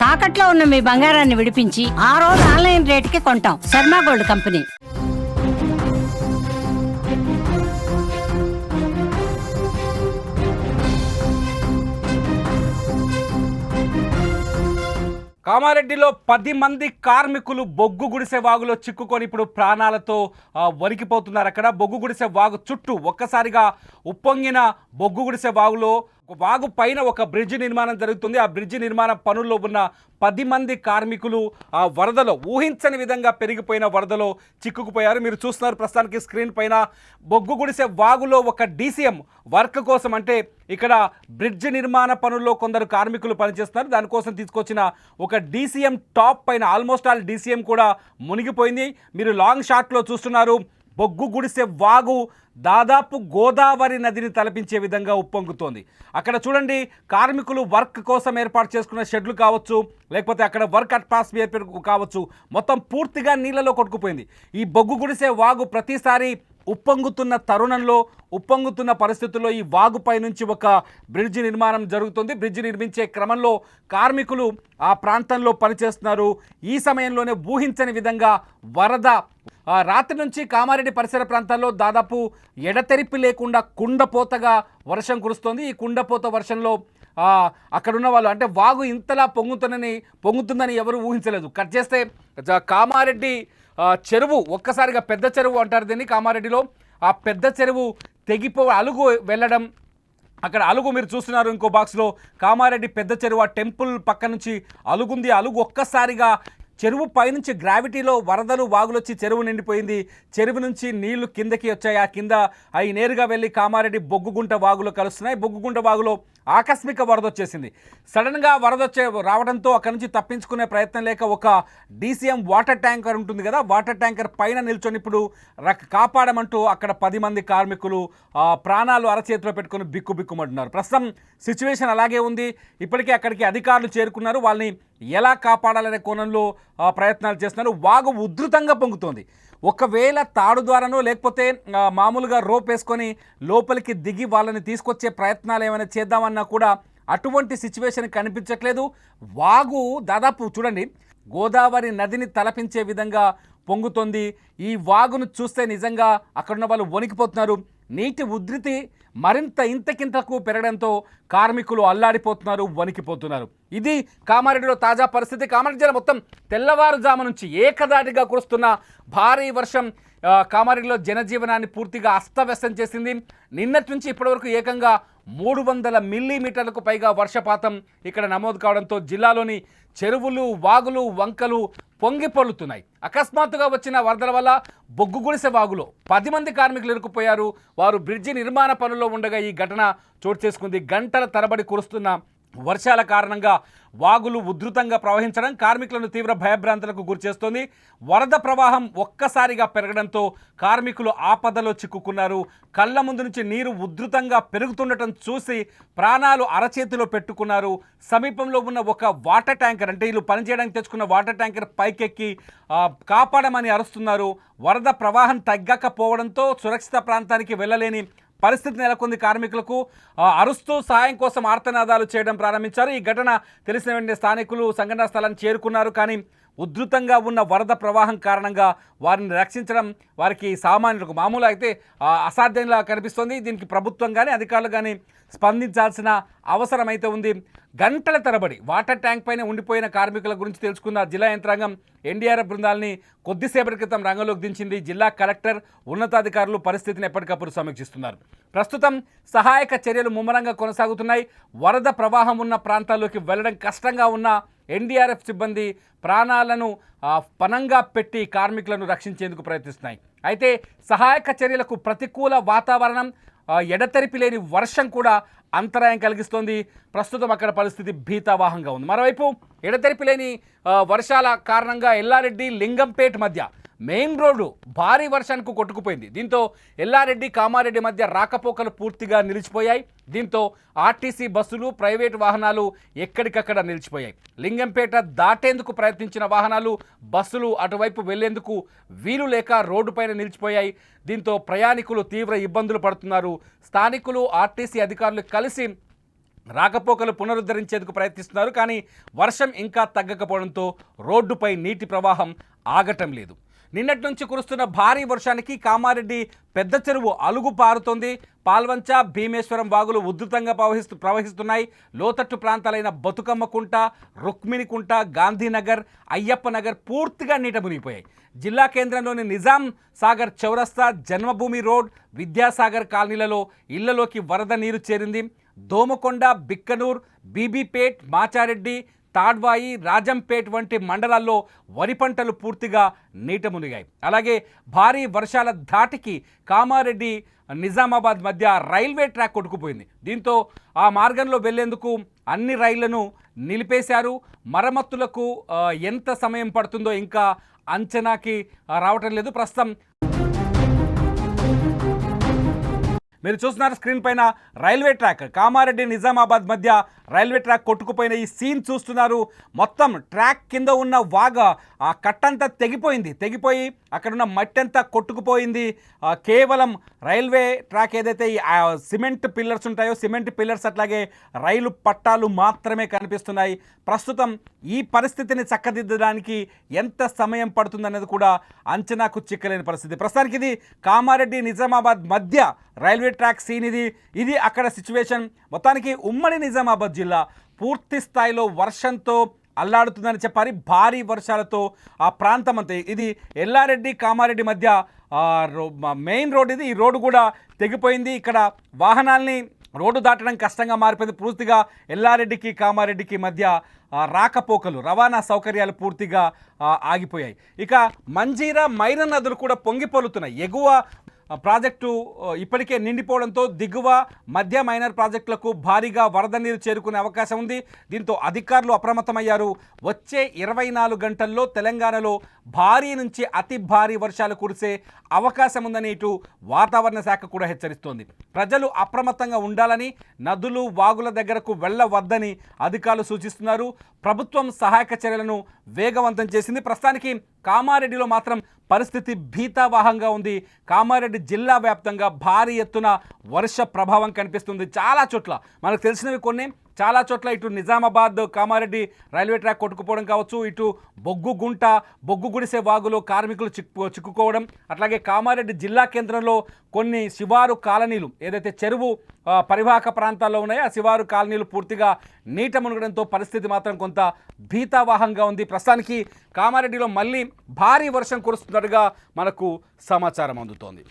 తాకట్లో ఉన్న మీ బంగారాన్ని విడిపించి ఆ రోజు ఆన్లైన్ రేటుకి కొంటాం. Sharma gold company. కామారెడ్డిలో 10 మంది కార్మికులు బొగ్గు గుడిసె వాగులో చిక్కుకొని ఇప్పుడు ప్రాణాలతో వణికిపోతున్నారు. అక్కడ బొగ్గు గుడిసె వాగు చుట్టూ ఒక్కసారిగా ఉప్పొంగిన బొగ్గు గుడిసె వాగులో వాగు పైన ఒక బ్రిడ్జి నిర్మాణం జరుగుతుంది. ఆ బ్రిడ్జి నిర్మాణ పనుల్లో ఉన్న 10 మంది కార్మికులు ఆ వరదలో ఊహించని విధంగా పెరిగిపోయిన వరదలో చిక్కుకుపోయారు. మీరు చూస్తున్నారు ప్రస్తుతానికి స్క్రీన్ పైన బొగ్గు గుడిసె వాగులో ఒక డీసీఎం వర్క్ కోసం, అంటే ఇక్కడ బ్రిడ్జ్ నిర్మాణ పనుల్లో కొందరు కార్మికులు పనిచేస్తున్నారు. దానికోసం తీసుకొచ్చిన ఒక డీసీఎం టాప్ పైన ఆల్మోస్ట్ ఆల్ డీసీఎం కూడా మునిగిపోయింది. మీరు లాంగ్ షాట్లో చూస్తున్నారు. బొగ్గు గుడిసె వాగు దాదాపు గోదావరి నదిని తలపించే విధంగా ఉప్పొంగుతోంది. అక్కడ చూడండి, కార్మికులు వర్క్ కోసం ఏర్పాటు చేసుకున్న షెడ్లు కావచ్చు, లేకపోతే అక్కడ వర్క్ అట్మాస్ఫియర్ కావచ్చు, మొత్తం పూర్తిగా నీళ్ళలో కొట్టుకుపోయింది. ఈ బొగ్గు గుడిసె వాగు ప్రతిసారి ఉప్పొంగుతున్న తరుణంలో, ఉప్పొంగుతున్న పరిస్థితుల్లో ఈ వాగుపై నుంచి ఒక బ్రిడ్జి నిర్మాణం జరుగుతుంది. బ్రిడ్జి నిర్మించే క్రమంలో కార్మికులు ఆ ప్రాంతంలో పనిచేస్తున్నారు. ఈ సమయంలోనే ఊహించని విధంగా వరద రాత్రి నుంచి కామారెడ్డి పరిసర ప్రాంతాల్లో దాదాపు ఎడతెరిపి లేకుండా కుండపోతగా వర్షం కురుస్తోంది. ఈ కుండపోత వర్షంలో అక్కడున్న వాళ్ళు, అంటే వాగు ఇంతలా పొంగుతుందని ఎవరు ఊహించలేదు. కట్ చేస్తే కామారెడ్డి చెరువు ఒక్కసారిగా పెద్ద చెరువు అంటారు దీన్ని కామారెడ్డిలో. ఆ పెద్ద చెరువు అలుగు వెళ్ళడం, అక్కడ అలుగు మీరు చూస్తున్నారు ఇంకో బాక్స్లో. కామారెడ్డి పెద్ద చెరువు ఆ టెంపుల్ పక్క నుంచి అలుగుంది. అలుగు ఒక్కసారిగా చెరువు పైనుంచి గ్రావిటీలో వరదలు వాగులు వచ్చి చెరువు నిండిపోయింది. చెరువు నుంచి నీళ్లు కిందకి వచ్చాయి. ఆ కింద అవి నేరుగా వెళ్ళి కామారెడ్డి బొగ్గుగుంట వాగులో కలుస్తున్నాయి. బొగ్గుగుంట వాగులో ఆకస్మిక వరద వచ్చేసింది. సడన్గా వరద రావడంతో అక్కడ నుంచి తప్పించుకునే ప్రయత్నం లేక ఒక డీసీఎం వాటర్ ట్యాంకర్ ఉంటుంది కదా, వాటర్ ట్యాంకర్ పైన నిల్చొని ఇప్పుడు కాపాడమంటూ అక్కడ 10 మంది కార్మికులు ప్రాణాలు అరచేతిలో పెట్టుకొని బిక్కుబిక్కుమంటున్నారు. ప్రస్తుతం సిచ్యువేషన్ అలాగే ఉంది. ఇప్పటికే అక్కడికి అధికారులు చేరుకున్నారు. వాళ్ళని ఎలా కాపాడాలనే కోణంలో ప్రయత్నాలు చేస్తున్నారు. వాగు ఉధృతంగా పొంగుతోంది. ఒకవేళ తాడు ద్వారానో లేకపోతే మామూలుగా రోప్ వేసుకొని లోపలికి దిగి వాళ్ళని తీసుకొచ్చే ప్రయత్నాలు ఏమైనా చేద్దామన్నా కూడా అటువంటి సిచ్యువేషన్ కనిపించట్లేదు. వాగు దాదాపు చూడండి గోదావరి నదిని తలపించే విధంగా పొంగుతోంది. ఈ వాగును చూస్తే నిజంగా అక్కడున్న వాళ్ళు వణికిపోతున్నారు. నీటి ఉధృతి మరింత ఇంతకింతకు పెరగడంతో కార్మికులు అల్లాడిపోతున్నారు, వణికిపోతున్నారు. ఇది కామారెడ్డిలో తాజా పరిస్థితి. కామారెడ్డి జిల్లా మొత్తం తెల్లవారుజాము నుంచి ఏకదాటిగా కురుస్తున్న భారీ వర్షం కామారెడ్డిలో జనజీవనాన్ని పూర్తిగా అస్తవ్యస్తం చేసింది. నిన్నటి నుంచి ఇప్పటివరకు ఏకంగా 300 మిల్లీమీటర్లకు పైగా వర్షపాతం ఇక్కడ నమోదు కావడంతో జిల్లాలోని చెరువులు, వాగులు, వంకలు పొంగి పొర్లుతున్నాయి. అకస్మాత్తుగా వచ్చిన వరదల వల్ల బొగ్గు గుడిసె వాగులో 10 మంది కార్మికులు ఇరుక్కుపోయారు. వారు బ్రిడ్జి నిర్మాణ పనుల్లో ఉండగా ఈ ఘటన చోటు చేసుకుంది. గంటల తరబడి కురుస్తున్న వర్షాల కారణంగా వాగులు ఉధృతంగా ప్రవహించడం కార్మికులను తీవ్ర భయభ్రాంతులకు గురిచేస్తోంది. వరద ప్రవాహం ఒక్కసారిగా పెరగడంతో కార్మికులు ఆపదలో చిక్కుకున్నారు. కళ్ళ ముందు నుంచి నీరు ఉధృతంగా పెరుగుతుండటం చూసి ప్రాణాలు అరచేతిలో పెట్టుకున్నారు. సమీపంలో ఉన్న ఒక వాటర్ ట్యాంకర్, అంటే వీళ్ళు పనిచేయడానికి తెచ్చుకున్న వాటర్ ట్యాంకర్ పైకెక్కి కాపాడమని అరుస్తున్నారు. వరద ప్రవాహం తగ్గకపోవడంతో సురక్షిత ప్రాంతానికి వెళ్ళలేని పరిస్థితి నెలకొంది. కార్మికులకు అరుస్తూ సహాయం కోసం ఆర్తనాదాలు చేయడం ప్రారంభించారు. ఈ ఘటన తెలిసిన వెంటనే స్థానికులు సంఘటనా స్థలాన్ని చేరుకున్నారు. కానీ ఉధృతంగా ఉన్న వరద ప్రవాహం కారణంగా వారిని రక్షించడం వారికి సామాన్యులకు మామూలు అయితే అసాధ్యంగా కనిపిస్తోంది. దీనికి ప్రభుత్వం కానీ అధికారులు కానీ స్పందించాల్సిన అవసరం అయితే ఉంది. గంటల తరబడి వాటర్ ట్యాంక్ పైన ఉండిపోయిన కార్మికుల గురించి తెలుసుకున్న జిల్లా యంత్రాంగం ఎన్డీఆర్ఎఫ్ బృందాలని కొద్దిసేపటి క్రితం రంగంలోకి దించింది. జిల్లా కలెక్టర్, ఉన్నతాధికారులు పరిస్థితిని ఎప్పటికప్పుడు సమీక్షిస్తున్నారు. ప్రస్తుతం సహాయక చర్యలు ముమ్మరంగా కొనసాగుతున్నాయి. వరద ప్రవాహం ఉన్న ప్రాంతాల్లోకి వెళ్ళడం కష్టంగా ఉన్న ఎన్డీఆర్ఎఫ్ సిబ్బంది ప్రాణాలను పణంగా పెట్టి కార్మికులను రక్షించేందుకు ప్రయత్నిస్తున్నాయి. అయితే సహాయక చర్యలకు ప్రతికూల వాతావరణం, ఎడతెరిపి లేని వర్షం కూడా అంతరాయం కలిగిస్తోంది. ప్రస్తుతం అక్కడ పరిస్థితి భీతావాహంగా ఉంది. మరోవైపు ఎడతెరిపి లేని వర్షాల కారణంగా ఎల్లారెడ్డి లింగంపేట్ మధ్య మెయిన్ రోడ్డు భారీ వర్షానికి కొట్టుకుపోయింది. దీంతో ఎల్లారెడ్డి కామారెడ్డి మధ్య రాకపోకలు పూర్తిగా నిలిచిపోయాయి. దీంతో ఆర్టీసీ బస్సులు, ప్రైవేటు వాహనాలు ఎక్కడికక్కడ నిలిచిపోయాయి. లింగంపేట దాటేందుకు ప్రయత్నించిన వాహనాలు, బస్సులు అటువైపు వెళ్లేందుకు వీలు లేక రోడ్డుపైన నిలిచిపోయాయి. దీంతో ప్రయాణికులు తీవ్ర ఇబ్బందులు పడుతున్నారు. స్థానికులు, ఆర్టీసీ అధికారులు కలిసి రాకపోకలు పునరుద్ధరించేందుకు ప్రయత్నిస్తున్నారు. కానీ వర్షం ఇంకా తగ్గకపోవడంతో రోడ్డుపై నీటి ప్రవాహం ఆగటం లేదు. నిన్నటి నుంచి కురుస్తున్న భారీ వర్షానికి కామారెడ్డి పెద్ద చెరువు అలుగు పారుతోంది. పాల్వంచ, భీమేశ్వరం వాగులు ఉధృతంగా ప్రవహిస్తున్నాయి. లోతట్టు ప్రాంతాలైన బతుకమ్మకుంట, రుక్మిణికుంట, గాంధీనగర్, అయ్యప్ప నగర్ పూర్తిగా నీట మునిగిపోయాయి. జిల్లా కేంద్రంలోని నిజాం సాగర్ చౌరస్తా, జన్మభూమి రోడ్, విద్యాసాగర్ కాలనీలలో ఇళ్లలోకి వరద నీరు చేరింది. దోమకొండ, బిక్కనూర్, బీబీపేట్, మాచారెడ్డి, తాడ్వాయి, రాజంపేట్ వంటి మండలాల్లో వరి పంటలు పూర్తిగా నీట మునిగాయి. అలాగే భారీ వర్షాల ధాటికి కామారెడ్డి నిజామాబాద్ మధ్య రైల్వే ట్రాక్ కొట్టుకుపోయింది. దీంతో ఆ మార్గంలో వెళ్లేందుకు అన్ని రైళ్లను నిలిపేశారు. మరమ్మతులకు ఎంత సమయం పడుతుందో ఇంకా అంచనాకి రావటం లేదు. ప్రస్తుతం మీరు చూస్తున్నారు స్క్రీన్ పైన రైల్వే ట్రాక్, కామారెడ్డి నిజామాబాద్ మధ్య రైల్వే ట్రాక్ కొట్టుకుపోయిన ఈ సీన్ చూస్తున్నారు. మొత్తం ట్రాక్ కింద ఉన్న వాగ ఆ కట్టంతా తెగిపోయి అక్కడున్న మట్టి అంతా కొట్టుకుపోయింది. కేవలం రైల్వే ట్రాక్ ఏదైతే ఈ సిమెంట్ పిల్లర్స్ ఉంటాయో, సిమెంట్ పిల్లర్స్ అట్లాగే రైలు పట్టాలు మాత్రమే కనిపిస్తున్నాయి. ప్రస్తుతం ఈ పరిస్థితిని చక్కదిద్దడానికి ఎంత సమయం పడుతుందనేది కూడా అంచనాకు చిక్కలేని పరిస్థితి. ప్రస్తుతానికి ఇది కామారెడ్డి నిజామాబాద్ మధ్య రైల్వే ట్రాక్ సీన్. ఇది అక్కడ సిచ్యువేషన్. మొత్తానికి ఉమ్మడి నిజామాబాద్ జిల్లా పూర్తి స్థాయిలో వర్షంతో అల్లాడుతుందని చెప్పాలి. భారీ వర్షాలతో ఆ ప్రాంతం అంతా, ఇది ఎల్లారెడ్డి కామారెడ్డి మధ్య మెయిన్ రోడ్ ఇది. ఈ రోడ్డు కూడా తెగిపోయింది. ఇక్కడ వాహనాల్ని రోడ్డు దాటడం కష్టంగా మారిపోయింది. పూర్తిగా ఎల్లారెడ్డికి కామారెడ్డికి మధ్య రాకపోకలు, రవాణా సౌకర్యాలు పూర్తిగా ఆగిపోయాయి. ఇక మంజీరా, మైరన్ నదులు కూడా పొంగిపొలుతున్నాయి. ఎగువ ప్రాజెక్టు ఇప్పటికే నిండిపోవడంతో దిగువ, మధ్య మైనర్ ప్రాజెక్టులకు భారీగా వరద నీరు చేరుకునే అవకాశం ఉంది. దీంతో అధికారులు అప్రమత్తమయ్యారు. వచ్చే 24 గంటల్లో తెలంగాణలో భారీ నుంచి అతి భారీ వర్షాలు కురిసే అవకాశం ఉందని ఇటు వాతావరణ శాఖ కూడా హెచ్చరిస్తోంది. ప్రజలు అప్రమత్తంగా ఉండాలని, నదులు వాగుల దగ్గరకు వెళ్ళవద్దని అధికారులు సూచిస్తున్నారు. ప్రభుత్వం సహాయక చర్యలను వేగవంతం చేసింది. ప్రస్తుతానికి కామారెడ్డిలో మాత్రం పరిస్థితి భీతావహంగా ఉంది. కామారెడ్డి జిల్లా వ్యాప్తంగా భారీ ఎత్తున వర్ష ప్రభావం కనిపిస్తుంది. చాలా చోట్ల మనకు తెలిసినవి కొన్ని, చాలా చోట్ల ఇటు నిజామాబాద్ కామారెడ్డి రైల్వే ట్రాక్ కొట్టుకుపోవడం కావచ్చు, ఇటు బొగ్గుగుంట, బొగ్గు గుడిసె వాగులో కార్మికులు చిక్కుకోవడం, అట్లాగే కామారెడ్డి జిల్లా కేంద్రంలో కొన్ని శివారు కాలనీలు ఏదైతే చెరువు పరివాహక ప్రాంతాల్లో ఉన్నాయో ఆ శివారు కాలనీలు పూర్తిగా నీట మునగడంతో పరిస్థితి మాత్రం కొంత భీతావహంగా ఉంది. ప్రస్తుతానికి కామారెడ్డిలో మళ్ళీ భారీ వర్షం కురుస్తున్నట్టుగా మనకు సమాచారం అందుతోంది.